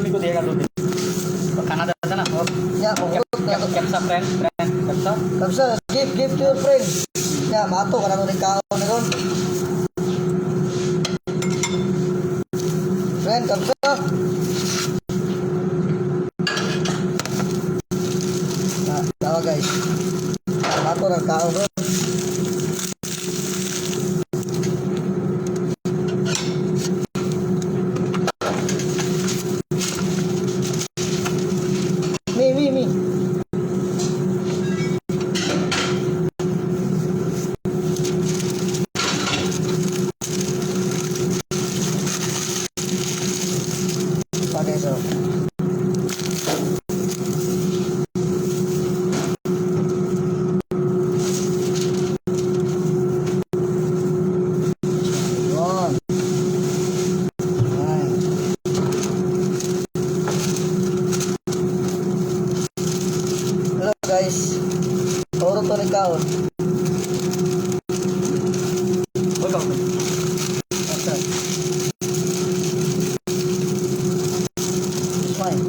mi ko dia ka tuh. Canada sana. Oh. Ya, Kapsa friend. Kapsa. Kapsa, give to your friend. Ya, mato ka na rin kaon na ron. Friend, kapsa. Tawa guys. Mato na kaon ron. Mi. Pakai so. Guys, toro to ni kaon. Welcome. Okay. It's fine.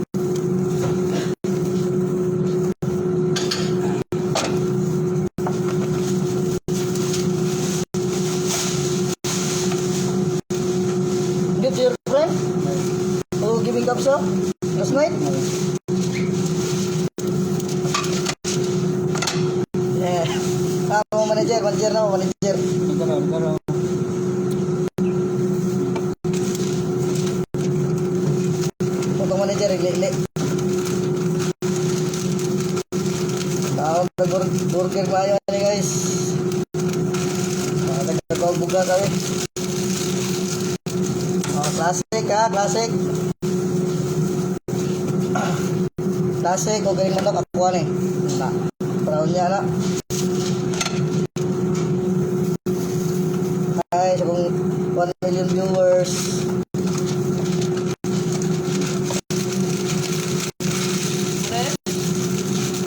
Give to your friend? Oh, giving kapsa? Last night? Yeah. Manager na manager. Karo. Untuk manager ile. Tahu burger mayo ni guys. Ada kau buka kali. Oh, klasik ha, klasik. Klasik kau galing manok ako ni. Nah, brown niya na. Hi, sa kong 1 million viewers.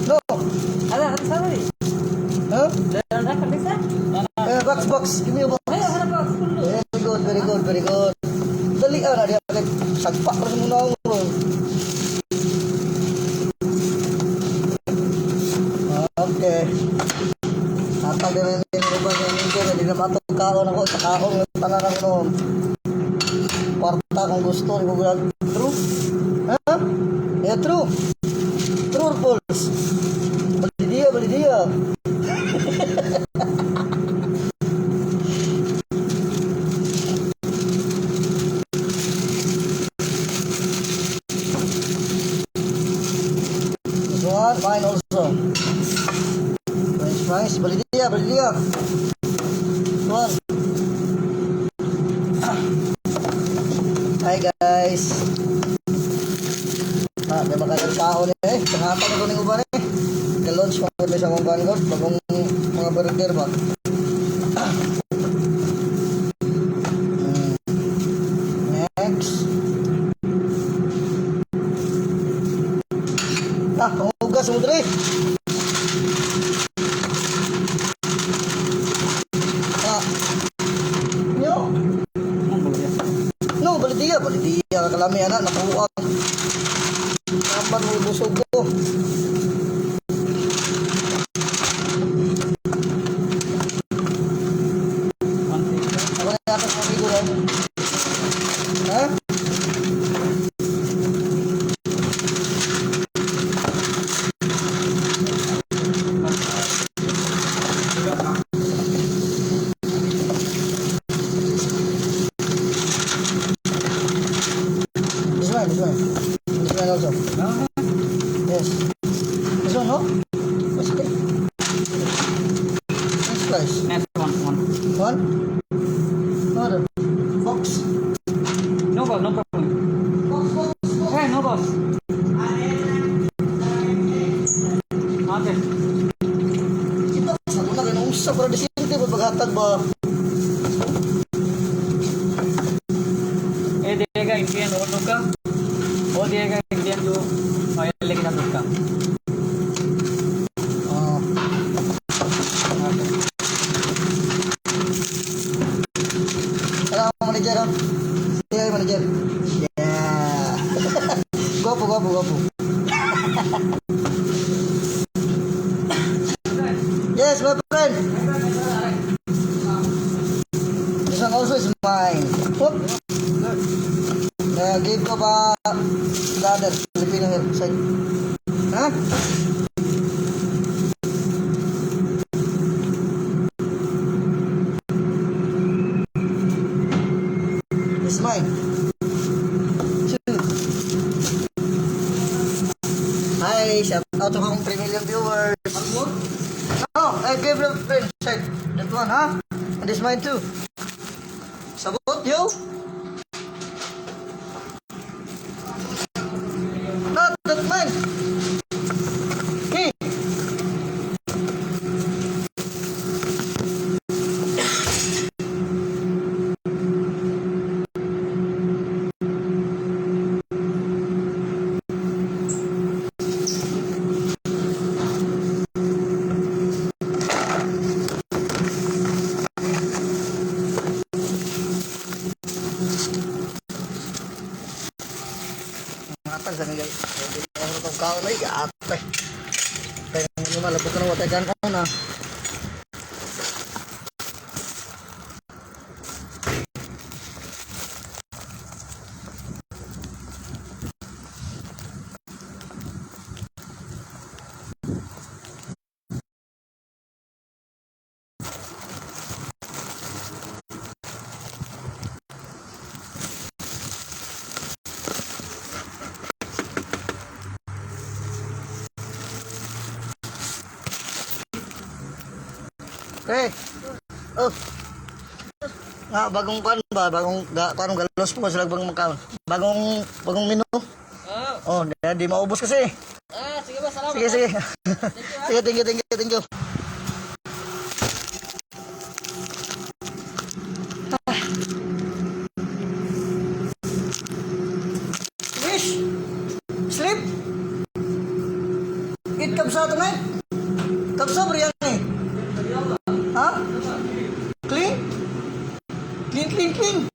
No. Ada sorry. Huh? Ada bisa? Box. Give me a box. Box. Very good. Dali na dia sagpak ra muna ako. Okay. Atag din ni ba ni ko di na matog kaon ako sa kaon tanan ako no. Kwarta kung gusto ko gag true. Ha? Yeah, true. True or false? Bali dia. Mine also. French fries, beli dia. One. Hi guys. May makalang tao ni Pangatang ko ning uban Ka-launch pa ko sa mong banggot, bagong mga burger ba. Next. Pangugas mo dre. No, balik dia kalami anak nakuha. Kapan mo busog ko? Ako na atas amigo lang. Ha? This one also. Yes. This one, no? What's it? Next price. Next one. One? No other. Fox. No problem. Fox. Hey, no boss. Okay. Ito, ako na rin usap pero disinte mo paghatag ba? देगा Indian auto का, वो देगा इंडियन जो ऑयल लेके उसका। Manager, manager. Yeah. Gwapo. Yes, my friend. This one also is mine. Whoop. Give ko ba the other Filipino here side? Huh? This is mine. Hi, shout out to akong 3 million viewers. No, I gave the friend side. That one, huh? And this mine too. Sabot, yo? Not that mine. Hey. Atay sa nilay. Hindi na ako itong kaon ay atay. Kaya nga malabot ka na watay kanon na. Hey. Oh. Bagong kan ba? Bagong galos po sila bagong makaon. Bagong menu. Oh, di maubos kasi. Sige ba, salamat. Sige. Sige, thank you. Wish. Sleep. Eat kabsa tonight. Kabsa biryani. Ha? Clean? Clean.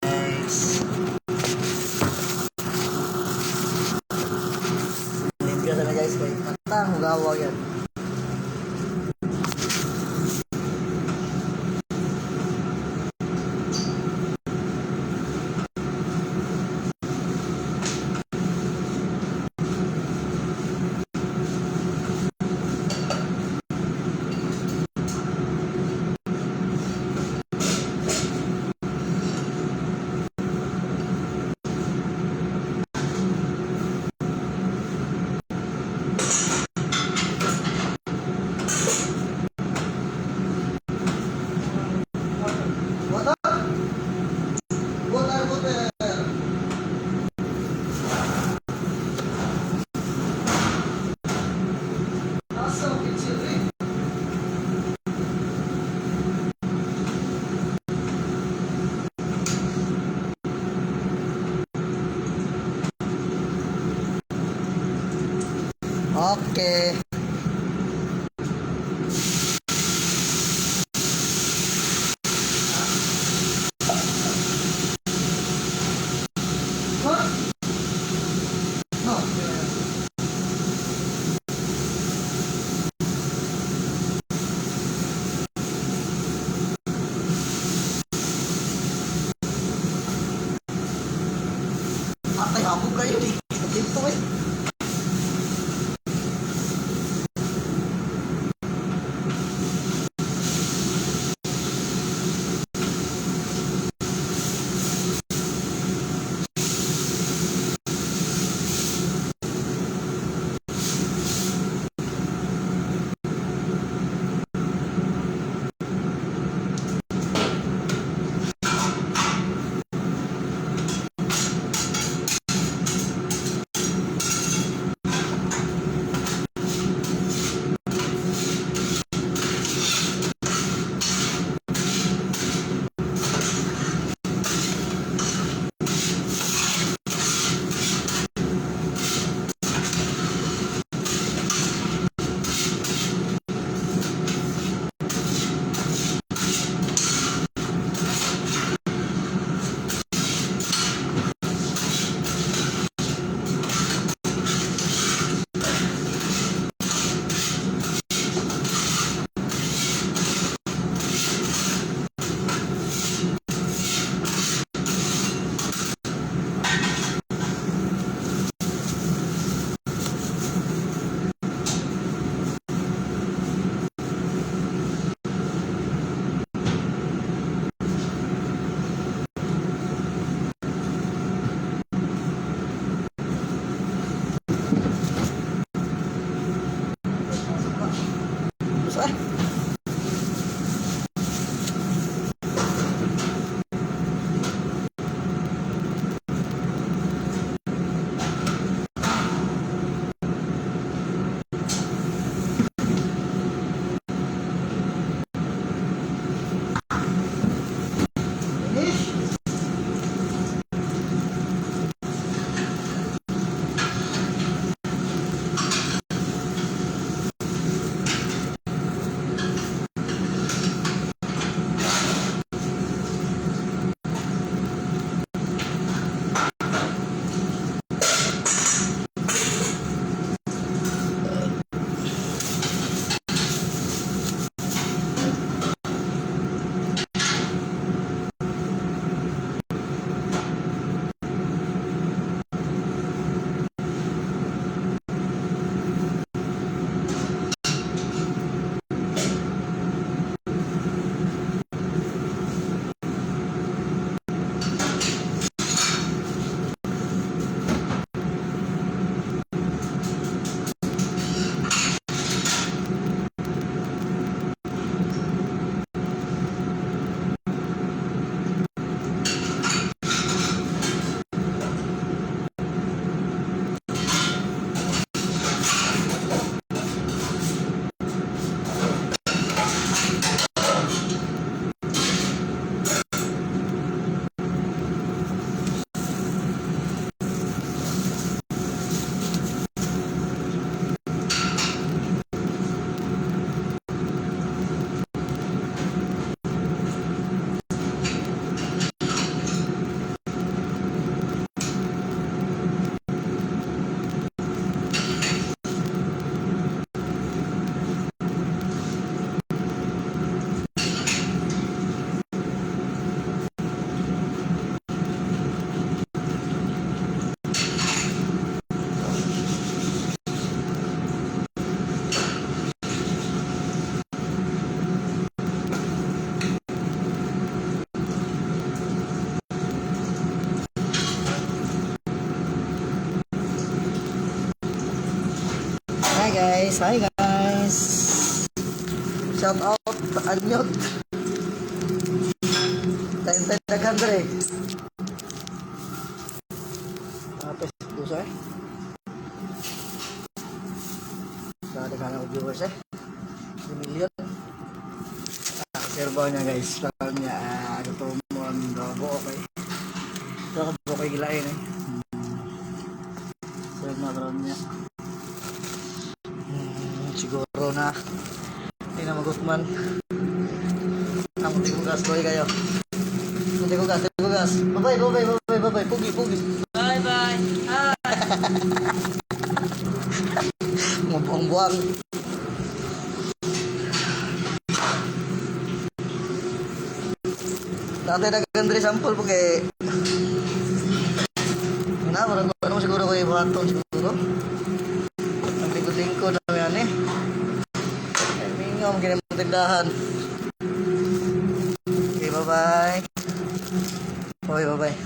Guys. Limpyo sana guys. Matang hugawa yan. Okay. Atay habog kayo di. Dito eh. guys. Hi guys. Shout out Anyot. Tayo daghan dre. Tapos puso eh. Daghan ako viewers eh. 1 million. Servo niya guys. Servo niya. Ito mo ang buo okay. Ito buo kay gilain eh. Servo na brown niya. Siguro na. Hindi na magutman. Munti ko gas boy kayo. Munti ko gas. Bye. Pugi. Bye. Hi. Buang-buang. Dati nag-gandri sample po kay... Marang ko siguro kayo baton siguro. Ang lingkod-lingkod na yan eh. Ay, mingom, ginamang tindahan. Okay, bye-bye. Bye-bye.